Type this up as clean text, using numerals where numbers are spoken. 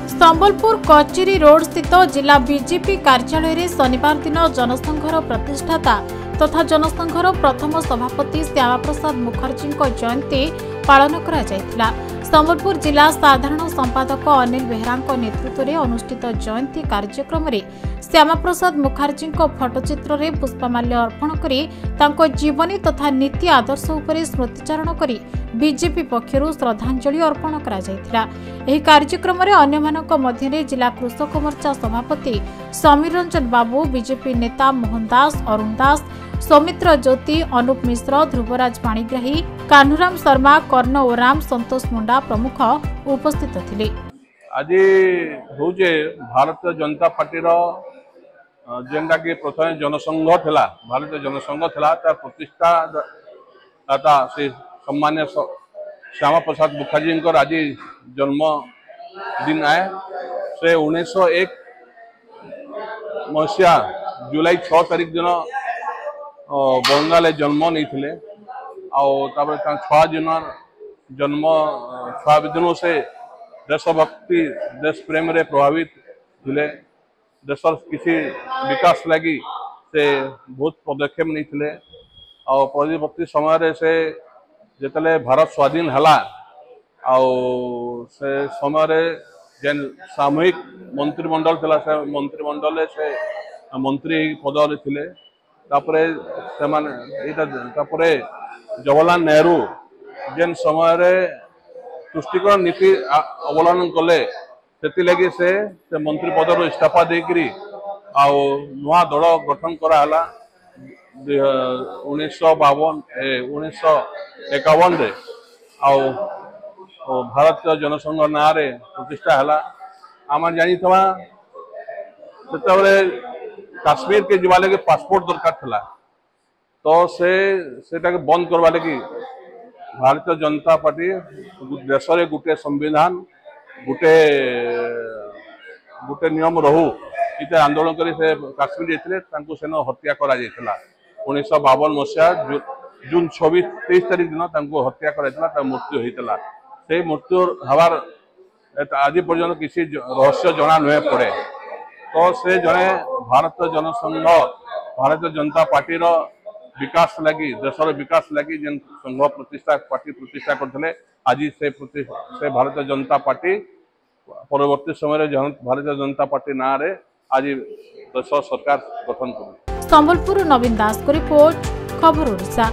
संबलपुर कचेरी रोड स्थित जिला बीजेपी कार्यालय में शनिवार दिन जनसंघर प्रतिष्ठाता तथा जनसंघर प्रथम सभापति श्यामा प्रसाद मुखर्जी जयंती पालन करा जायतिला। संबलपुर जिला साधारण संपादक अनिल बेहरा नेतृत्व में अनुष्ठित जयंती कार्यक्रम में श्यामा प्रसाद मुखर्जी फटोचित्र में पुष्पमाल्य अर्पण कर जीवनी तथा नीति आदर्श उपरे स्मृतिचारण कर बीजेपी पक्षर श्रद्धांजलि अर्पण करा जायतिला। एही कार्यक्रम में अन्य मध्य जिला कृषक मोर्चा सभापति समीर रंजन बाबू, बीजेपी नेता मोहन दास, अरुण दास, सौमित्र ज्योति, अनुप मिश्र, ध्रुवराज पाणिग्राही, कान्हूराम शर्मा, कर्ण ओराम, संतोष मुंडा प्रमुख उपस्थित थिले। आज होजे भारतीय जनता पार्टी जेनटा कि प्रथम जनसंघ थिला, भारतीय जनसंघ थिला तार प्रतिष्ठा दाता से सम्मान्य श्यामा प्रसाद मुखर्जी आज जन्म दिन आए। से 1901 मसीहा जुलाई 6 तारीख दिन बंगाल जन्म नहीं थे। छुआ दिन जन्म छुआ दिन से देशभक्ति देश प्रेम रे प्रभावित थे। देश किसी विकास लगी से बहुत पदक्षेप नहीं थे। परवर्ती समय से जिते भारत स्वाधीन है से समय जेन सामूहिक मंत्रिमंडल थिला से मंत्रिमंडल से मंत्री पद थे। जवाहरलाल नेहरू जेन समय तुष्टिकरण नीति अवलंबन कले से मंत्री पद इस्तीफा देकरी नुआ दल गठन कराला 1951 भारतीय जनसंघ ना प्रतिष्ठा है। आम जानी काश्मीर के जीवा लगे पासपोर्ट दरकार था तो से बंद करवा लगी भारतीय जनता पार्टी देश में गोटे संविधान गोटे गोटे नियम रहू इतना आंदोलन कर काश्मीर जाते सेन हत्या करा 1952 मसीहा जून 23 तारीख दिन हत्या करा मृत्यु होता। से मृत्यु हबार आज पर्यटन किसी रहस्य जना नुहे पड़े। तो से जड़े भारतीय जनसंघ भारतीय जनता पार्टी विकास लगी देशर विकास लगी जेन संघ प्रतिष्ठा पार्टी प्रतिष्ठा करते आज से भारतीय जनता पार्टी परवर्ती समय भारतीय जनता पार्टी ना रे आज देश सरकार गठन कर। संबलपुर नवीन दास को रिपोर्ट खबर ओडिशा।